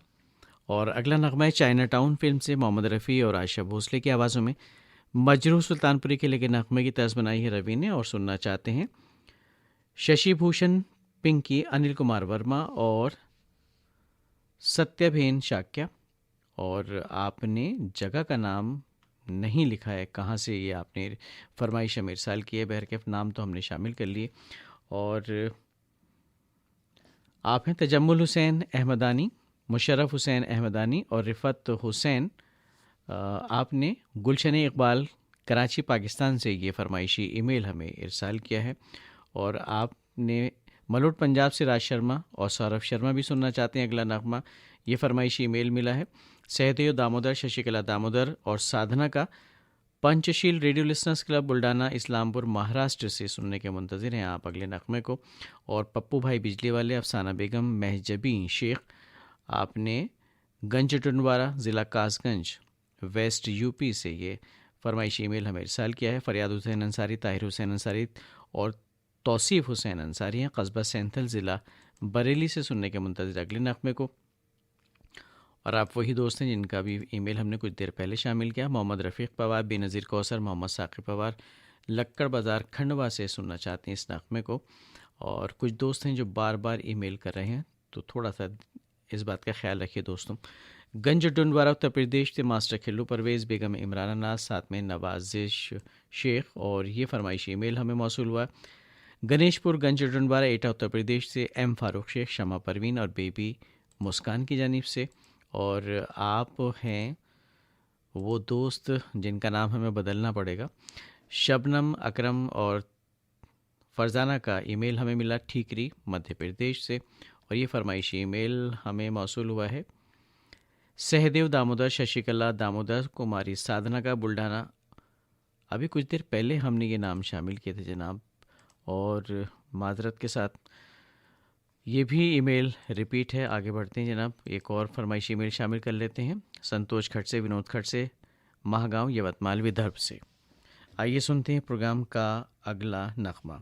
और अगला नगमा है चाइना टाउन फिल्म से मोहम्मद रफ़ी और आशा भोसले की आवाज़ों में। मजरूह सुल्तानपुरी के लेके नगमे की तर्ज बनाई है रवि ने, और सुनना चाहते हैं शशि भूषण, पिंकी, अनिल कुमार वर्मा और सत्यभेन शाक्या। और आपने जगह का नाम नहीं लिखा है, कहाँ से ये आपने फरमाइश में इरसाल की है, बहरकैफ नाम तो हमने शामिल कर लिए। और आप हैं तजम्मुल हुसैन अहमदानी, मुशर्रफ हुसैन अहमदानी और रिफ़त हुसैन आपने गुलशन इकबाल कराची पाकिस्तान से ये फरमाइशी ईमेल हमें इरसाल किया है और आपने मलोट पंजाब से राज शर्मा और सौरभ शर्मा भी सुनना चाहते हैं अगला नगमा। ये फरमाइशी ईमेल मिला है सहदेव दामोदर, शशिकला दामोदर और साधना का Panchsheel radio listeners club Buldhana Islampur Maharashtra से सुनने के मुंतज़िर हैं आप अगले नगमे को। और पप्पू भाई बिजली वाले, अफसाना बेगम, महजबी शेख, आपने गंज टुंडवारा ज़िला कासगंज वेस्ट यूपी से ये फरमाइशी ईमेल हमें इरसाल किया है। फरियाद हुसैन अंसारी, ताहिर हुसैन अंसारी और तौसीफ़ हुसैन अंसारी हैं कस्बा सैंथल ज़िला बरेली से सुनने के मुंतज़िर अगले नगमे को। और आप वही दोस्त हैं जिनका भी ईमेल हमने कुछ देर पहले शामिल किया। मोहम्मद रफ़ीक पवार, बेनज़ीर कौसर, मोहम्मद साक़िब पवार लक्कड़ बाज़ार खंडवा से सुनना चाहते हैं इस नगमे को। और कुछ दोस्त हैं जो बार बार ईमेल कर रहे हैं, तो थोड़ा सा इस बात का ख्याल रखिए दोस्तों। गंज डुंडवारा उत्तर प्रदेश से मास्टर खिल्लू परवेज़, बेगम इमरान नाज, साथ में नवाजिश शेख। और ये फरमाइशी ईमेल हमें मौसूल हुआ गणेशपुर गंज डुंडवारा एटा उत्तर प्रदेश से एम फ़ारूक शेख, शमा परवीन और बेबी मुस्कान की जानिब से। और आप हैं वो दोस्त जिनका नाम हमें बदलना पड़ेगा, शबनम अकरम और फरजाना का ईमेल हमें मिला ठीकरी मध्य प्रदेश से। और ये फरमाइशी ईमेल हमें मौसूल हुआ है सहदेव दामोदर, शशिकला दामोदर, कुमारी साधना का बुल्डाना। अभी कुछ देर पहले हमने ये नाम शामिल किए थे जनाब, और माजरत के साथ ये भी ईमेल रिपीट है। आगे बढ़ते हैं जनाब, एक और फरमाइशी ईमेल शामिल कर लेते हैं संतोष खट से, विनोद खट से, महागांव यवतमाल विदर्भ से। आइए सुनते हैं प्रोग्राम का अगला नगमा।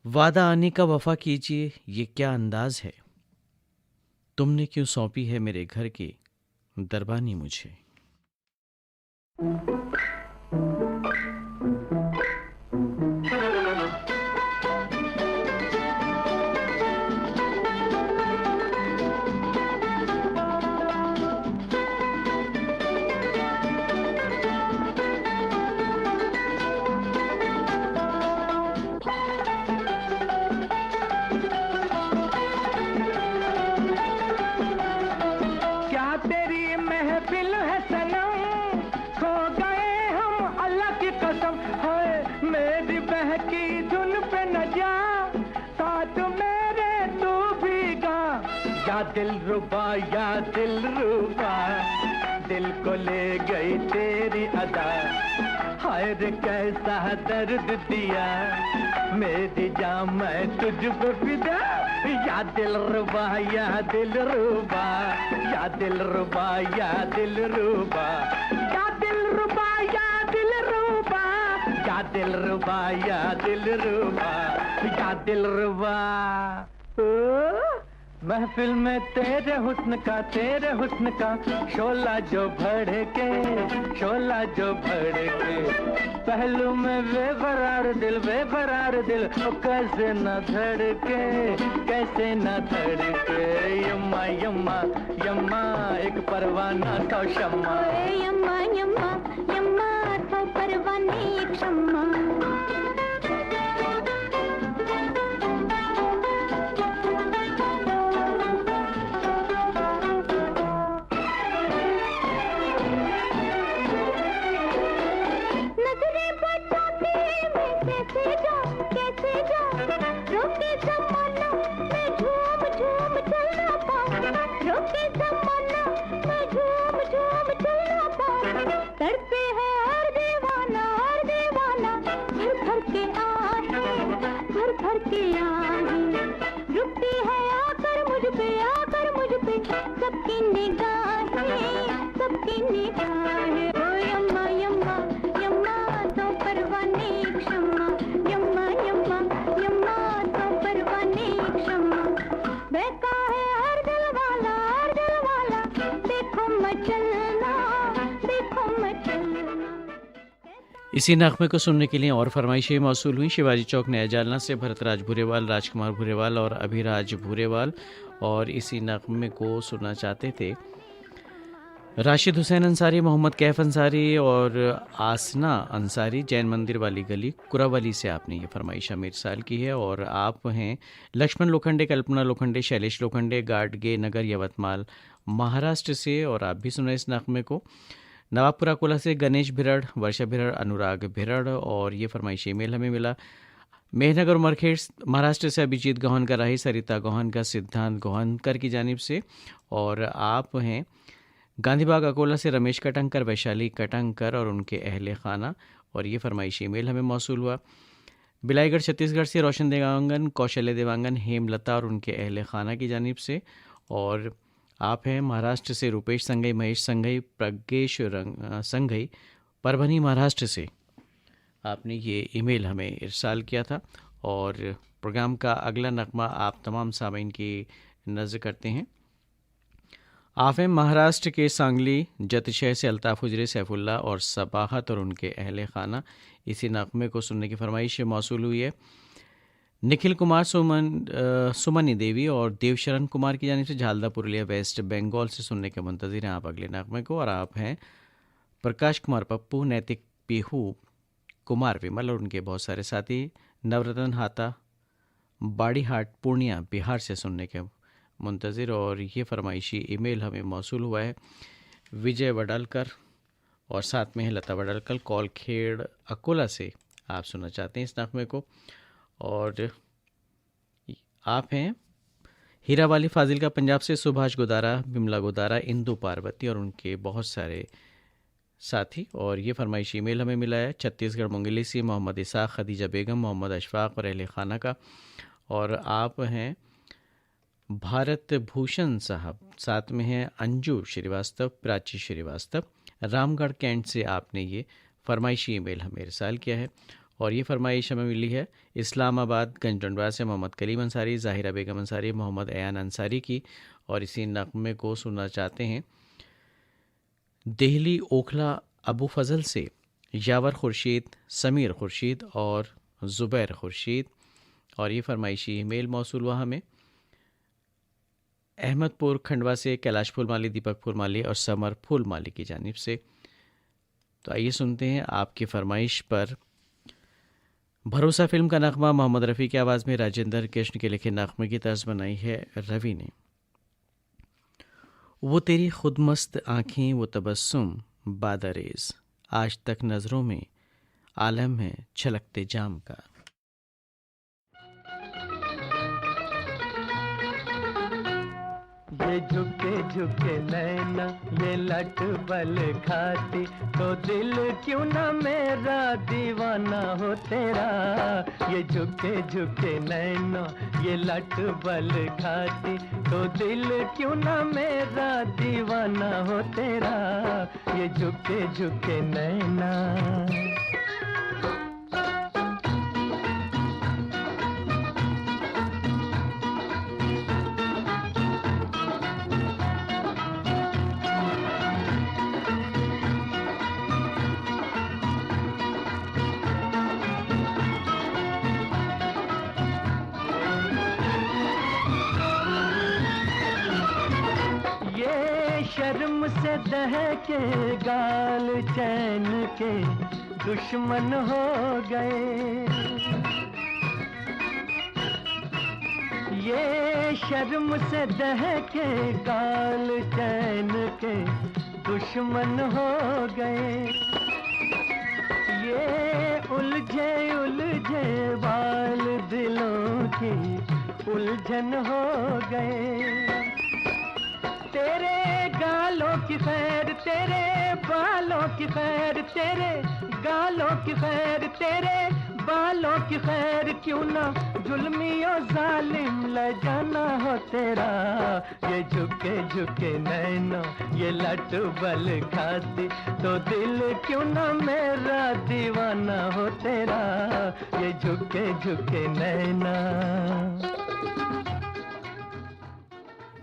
वादा आने का वफा कीजिए, ये क्या अंदाज है, तुमने क्यों सौंपी है मेरे घर की दरबानी मुझे। दिल रुबा दिल को ले गई तेरी अदा, हाय रे कैसा दर्द दिया मेरी जान मैं तुझ पे फिदा। या दिल रुबा या दिल रुबा, या दिल रुबा या दिल रुबा, या दिल रुबा या दिल रुबा, या दिल रुबा या दिल रुबा, या दिल रुबा। महफिल में तेरे हुस्न का शोला जो भड़के, शोला जो भड़के, पहलू में बेकरार दिल ओ कैसे न धड़के, कैसे न धड़के। यम्मा यम्मा यम्मा एक परवाना तो शम्मा, यम्मा यम्मा यम्मा तो परवाने एक शम्मा। सबकी निगाहें ओ यम्मा यम्मा यम्मा तो परवाने एक शम्मा, यम्मा यम्मा यम्मा तो परवाने एक शम्मा। बहका है हर दिल वाला देखो मचलना, देखो मचलना। इसी नगमे को सुनने के लिए और फरमाइशें मौसूल हुई शिवाजी चौक नया जालना से भरतराज भूरेवाल, राजकुमार भूरेवाल और अभिराज भूरेवाल। और इसी नगमे को सुनना चाहते थे राशिद हुसैन अंसारी, मोहम्मद कैफ अंसारी और आसना अंसारी, जैन मंदिर वाली गली कुरावली से आपने ये फरमाइश हमें इरसाल की है। और आप हैं लक्ष्मण लोखंडे, कल्पना लोखंडे, शैलेश लोखंडे, गाडगे नगर यवतमाल महाराष्ट्र से। और आप भी सुना इस नगमे को नवाबपुरा कोला से गणेश भिरड़, वर्षा भिरड़, अनुराग भिरड़ और ये फरमाइशी ईमेल हमें मिला। मेहनगर मरखेड़ महाराष्ट्र से अभिजीत गोहनकर रही, सरिता गोहनकर, सिद्धांत गोहनकर की जानिब से। और आप हैं गांधीबाग अकोला से रमेश कटंकर, वैशाली कटंकर और उनके अहले खाना, और ये फरमाइशी ईमेल हमें मौसूल हुआ। बिलाईगढ़ छत्तीसगढ़ से रोशन देवांगन, कौशल्य देवांगन, हेमलता और उनके अहले खाना की जानिब से। और आप हैं महाराष्ट्र से Rupesh Shanghai, Mahesh Shanghai, Pradnyesh Shanghai, Parbhani Maharashtra से आपने ये ईमेल हमें इरसाल किया था। और प्रोग्राम का अगला नगमा आप तमाम सामीन की नज़र करते हैं। आप हैं महाराष्ट्र के सांगली जतशहर से अल्ताफ़ हुजरे, सैफुल्ला और सबाहत और उनके अहले खाना। इसी नगमे को सुनने की फरमाइश मौसूल हुई है। निखिल कुमार, सुमनी देवी और देवशरण कुमार की जानिब से झालदा पुरुलिया वेस्ट बंगाल से सुनने के मुंतज़िर हैं आप अगले नगमे को। और आप हैं प्रकाश कुमार पप्पू, नैतिक पीहू, कुमार विमल और उनके बहुत सारे साथी नवरत्न हाता, बाड़ीहाट, पूर्णिया, बिहार से सुनने के मुंतज़िर। और ये फरमाइशी ईमेल हमें मौसूल हुआ है विजय वडालकर और साथ में है लता वडालकर, कौलखेड़ अकोला से आप सुनना चाहते हैं इस नगमे को। और आप हैं हीरावाली फाजिलका पंजाब से सुभाष गोदारा, बिमला गोदारा, इंदु पार्वती और उनके बहुत सारे साथी। और ये फरमाइशी ईमेल हमें मिला है छत्तीसगढ़ मुंगेली से मोहम्मद इसाक, खदीजा बेगम, मोहम्मद अशफाक और अहले खाना का। और आप हैं भारत भूषण साहब, साथ में हैं अंजू श्रीवास्तव, प्राची श्रीवास्तव, रामगढ़ कैंट से आपने ये फरमाइशी ईमेल हमें इरसाल किया है। और ये फरमाइश हमें मिली है इस्लामाबाद गंजडंडवा से मोहम्मद कलीम अंसारी, ज़ाहिरा बेगम अंसारी, मोहम्मद अयान अंसारी की। और इसी नगमे को सुनना चाहते हैं दिल्ली ओखला अबू फजल से यावर खुर्शीद, समीर खुर्शीद और ज़ुबैर खुर्शीद। और ये फरमाइशी ईमेल मौसूल हुआ हमें अहमदपुर खंडवा से कैलाश फूलमाली, दीपक फूलमाली और समर फूलमाली की जानिब से। तो आइए सुनते हैं आपकी फरमाइश पर भरोसा फिल्म का नगमा मोहम्मद रफ़ी की आवाज़ में राजेंद्र कृष्ण के लिखे नगमे की तर्ज बनाई है रवि ने। वो तेरी खुदमस्त आँखें, वो तबस्सुम बादरेज, आज तक नज़रों में आलम है छलकते जाम का। ये झुके झुके नैना, ये लट बल खाती, तो दिल क्यों ना मेरा दीवाना हो तेरा। ये झुके झुके नैना, ये लट बल खाती, तो दिल क्यों ना मेरा दीवाना हो तेरा। ये झुके झुके नैना। शर्म से दहके गाल चैन के दुश्मन हो गए। ये शर्म से दहके गाल चैन के दुश्मन हो गए। ये उलझे उलझे बाल दिलों की उलझन हो गए। तेरे गालों की खैर, तेरे बालों की खैर, तेरे गालों की खैर, तेरे बालों की खैर, क्यों ना जुल्मियों जालिम ल जाना हो तेरा। ये झुके झुके नैना, ये लट बल खाती, तो दिल क्यों ना मेरा दीवाना हो तेरा। ये झुके झुके नैना।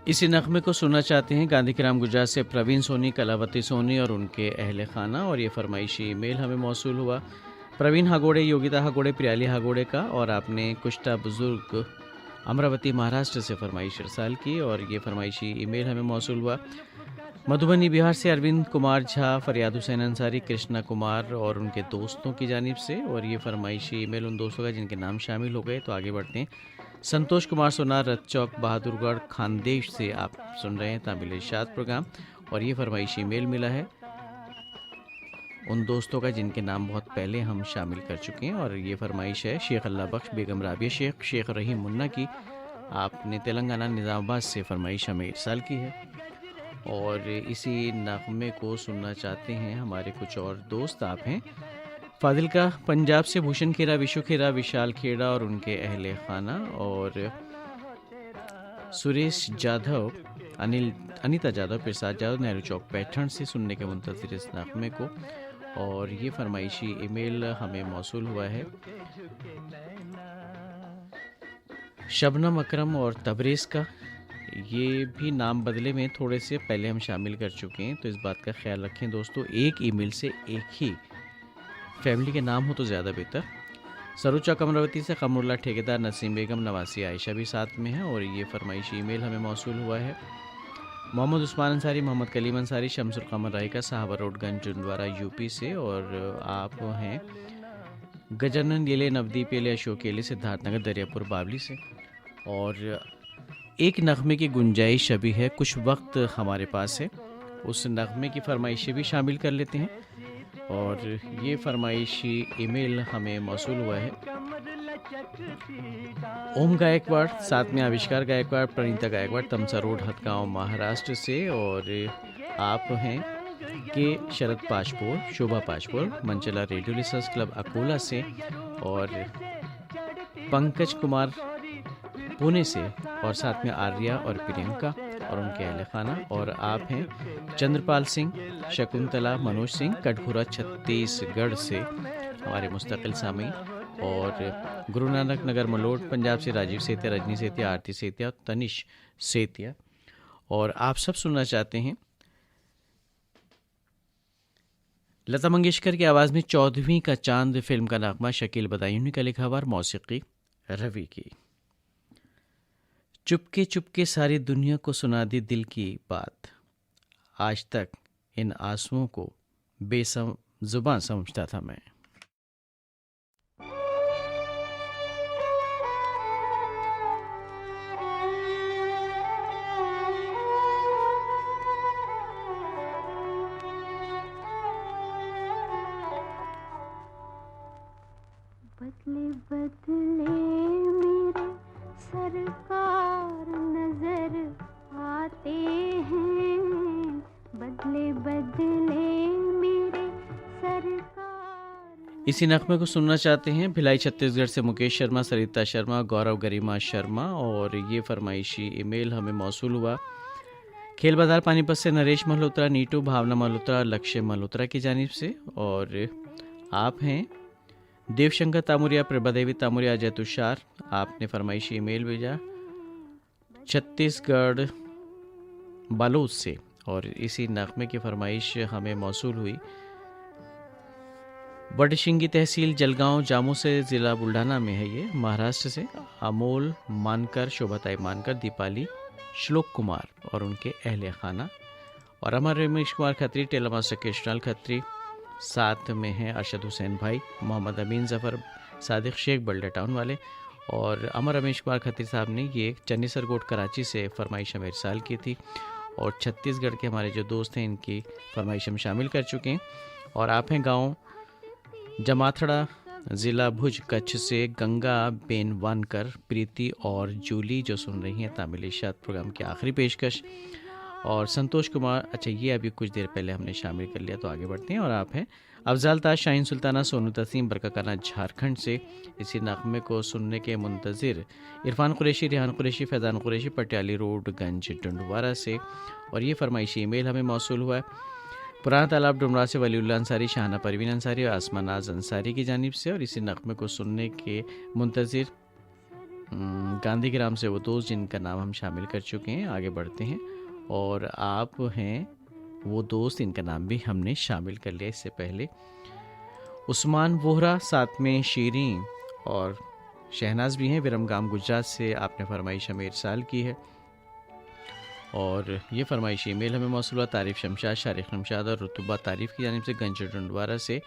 इसी नगमे को सुनना चाहते हैं गांधी ग्राम गुजरात से प्रवीण सोनी, कलावती सोनी और उनके अहले खाना। और ये फरमाइशी ईमेल हमें मौसूल हुआ प्रवीण हागोड़े, योगिता हागोड़े, प्रियाली हागोड़े का। और आपने कुश्ता बुजुर्ग अमरावती महाराष्ट्र से फरमाइश इरसाल की। और ये फरमाइशी ईमेल हमें मौसूल हुआ मधुबनी बिहार से अरविंद कुमार झा, फरियाद हुसैन अंसारी, कृष्णा कुमार और उनके दोस्तों की जानिब से। और ये फरमाइशी ईमेल उन दोस्तों का जिनके नाम शामिल हो गए। तो आगे बढ़ते हैं। संतोष कुमार सोनार, रथ चौक, बहादुरगढ़, खानदेश से आप सुन रहे हैं तामिल इरशाद प्रोग्राम। और ये फरमाइशी ईमेल मिला है उन दोस्तों का जिनके नाम बहुत पहले हम शामिल कर चुके हैं। और ये फरमाइश है शेख अल्लाह बख्श, बेगम राबिया शेख, शेख रहीम मुन्ना की। आपने तेलंगाना निज़ामाबाद से फरमाइश हमें इरसाल की है और इसी नगमे को सुनना चाहते हैं हमारे कुछ और दोस्त। आप हैं फादिल का पंजाब से, भूषण खेरा, विशु खेरा, विशाल खेड़ा और उनके अहले खाना, और सुरेश जाधव, अनीता जाधव, प्रसाद जाधव, नेहरू चौक पैठण से सुनने के मुंतज़िर इस नगमे को। और ये फरमाइशी ईमेल हमें मौसूल हुआ है शबनम अकरम और तबरेज़ का। ये भी नाम बदले में थोड़े से पहले हम शामिल कर चुके हैं, तो इस बात का ख्याल रखें दोस्तों, एक ईमेल से एक ही फैमिली के नाम हो तो ज़्यादा बेहतर। सरोचा कमरावती से कमरुल्ला ठेकेदार, नसीम बेगम, नवासी आयशा भी साथ में है। और ये फरमाइशी ईमेल हमें मौसूल हुआ है मोहम्मद उस्मान अंसारी, मोहम्मद कलीम अंसारी, शमसुल कमर रायका, साहबा रोड गंज जुंडवारा यूपी से। और आप हैं गजानन येले, नवदीप येले, अशोक येले, सिद्धार्थनगर दरियापुर बावली से। और एक नगमे की गुंजाइश अभी है, कुछ वक्त हमारे पास है, उस नगमे की फरमाइशें भी शामिल कर लेते हैं। और ये फरमाइशी ईमेल हमें मौसूल हुआ है ओम गायकवाड़, साथ में आविष्कार गायकवाड़, प्रणीता गायकवाड़, तमसा रोड हथगांव महाराष्ट्र से। और आप हैं के शरद पाशपोर, शोभा पाशपोर, मंचला रेडियो लिसनर्स क्लब अकोला से। और पंकज कुमार पुणे से, और साथ में आर्या और प्रियंका और उनके अहले खाना। और आप हैं चंद्रपाल सिंह, शकुंतला, मनोज सिंह, कटघोरा छत्तीसगढ़ से हमारे मुस्तकिल सामीन। और गुरु नानक नगर मलोट पंजाब से राजीव सेतिया, रजनी सेतिया, आरती सेतिया, तनिष सेतिया। और आप सब सुनना चाहते हैं लता मंगेशकर की आवाज़ में 14वीं का चांद फिल्म का नगमा, शकील बदायूनी का लिखा हुआ, मौसीकी रवि की। चुपके चुपके सारी दुनिया को सुना दी दिल की बात, आज तक इन आंसुओं को बेजुबान समझता था मैं। बदले बदले मेरे सरकार नजर आते हैं, बदले बदले मेरे सरकार। इसी नगमे को सुनना चाहते हैं भिलाई छत्तीसगढ़ से मुकेश शर्मा, सरिता शर्मा, गौरव गरिमा शर्मा। और ये फरमाइशी ईमेल हमें मौसूल हुआ खेल बाजार पानीपत से नरेश मल्होत्रा, नीटू, भावना मल्होत्रा, लक्ष्य मल्होत्रा की जानिब से। और आप हैं देवशंकर तामुरिया, प्रभा देवी तामुरिया, अजय तुषार। आपने फरमाइशी ईमेल भेजा छत्तीसगढ़ बालोद से। और इसी नगमे की फरमाइश हमें मौसूल हुई बडशिंगी तहसील जलगांव जामू से, ज़िला बुल्ढाना में है ये, महाराष्ट्र से। अमोल मानकर, शोभाताई मानकर, दीपाली, श्लोक कुमार और उनके अहले खाना। और अमर रमेश कुमार खत्री, टेलर मास्टर कृष्णाल खत्री, साथ में हैं अरशद हुसैन भाई, मोहम्मद अमीन जफ़र, सादिक शेख बल्डा टाउन वाले। और अमर रमेश कुमार खत्री साहब ने ये चन्नी सरकोट कराची से फरमाइश हमें इरसाल की थी। और छत्तीसगढ़ के हमारे जो दोस्त हैं इनकी फरमाइश हम शामिल कर चुके हैं। और आप हैं गांव जमाथड़ा, ज़िला भुज, कच्छ से गंगा बेन वानकर, प्रीति और जूली जो सुन रही हैं तामिल इशात प्रोग्राम की आखिरी पेशकश। और संतोष कुमार, अच्छा ये अभी कुछ देर पहले हमने शामिल कर लिया, तो आगे बढ़ते हैं। और आप हैं अफजाल ताज, शाहीन सुल्ताना, सोनू तसीम, बरकाकाना झारखंड से। इसी नगमे को सुनने के मुंतज़िर इरफान कुरैशी, रिहान कुरैशी, फैज़ान कुरैशी, पटियाली रोड गंज डुंडवारा से। और ये फरमाइशी ईमेल हमें मौसूल हुआ है पुराना तालाब डुमरा से वलीउल्लाह अंसारी, शाहना परवीन अंसारी और आसमा नाज अंसारी की जानिब से। और इसी नगमे को सुनने के मुंतज़िर गांधीग्राम से वो दोस्त जिनका नाम हम शामिल कर चुके हैं। आगे बढ़ते हैं। और आप हैं वो दोस्त इनका नाम भी हमने शामिल कर लिया इससे पहले, उस्मान वोहरा, साथ में शीरीन और शहनाज भी हैं, विरमगाम गुजरात से। आपने फरमाइश हमें इरसाल की है। और ये फरमाइश ईमेल हमें मौसूल हुआ तारीफ़ शमशाद, शारिक शमशाद और रुतबा तारीफ़ की जानिब से गंज डंडवारा से।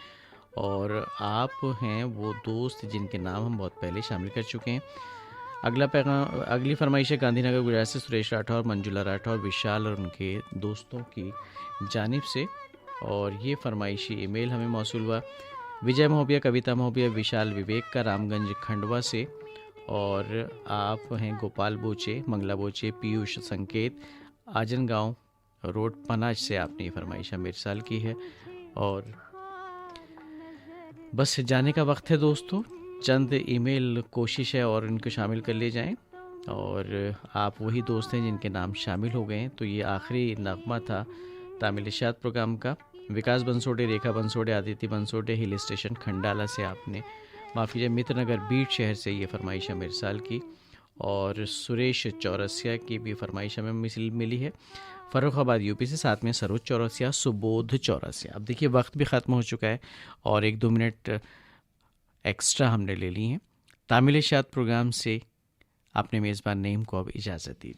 और आप हैं वो दोस्त जिनके नाम हम बहुत पहले शामिल कर चुके हैं। अगली फरमाइश है गांधीनगर गुजरात से सुरेश राठौर, मंजुला राठौर, विशाल और उनके दोस्तों की जानिब से। और ये फरमाइशी ईमेल हमें मौसूल हुआ विजय महोबिया, कविता महोबिया, विशाल विवेक का रामगंज खंडवा से। और आप हैं गोपाल बोचे, मंगला बोचे, पीयूष संकेत, आजनगांव रोड पनाज से आपने ये फरमाइश मिर्साल की है। और बस जाने का वक्त है दोस्तों, चंद ईमेल कोशिश है और इनको शामिल कर ले जाएं। और आप वही दोस्त हैं जिनके नाम शामिल हो गए हैं। तो ये आखिरी नगमा था तामिल इशात प्रोग्राम का। विकास बंसोड़े, रेखा बंसोड़े, आदित्य बंसोड़े, हिल स्टेशन खंडाला से आपने, माफ़ कीजिए मित्रनगर बीट शहर से ये फरमाइश मिर्साल की। और सुरेश चौरसिया की भी फरमाइश हमें मिली है फ़र्रुखाबाद यूपी से, साथ में सरोज चौरसिया, सुबोध चौरसिया। अब देखिए वक्त भी ख़त्म हो चुका है और 1-2 मिनट एक्स्ट्रा हमने ले ली हैं। तामिल इशात प्रोग्राम से अपने मेज़बान नईम को अब इजाज़त दी।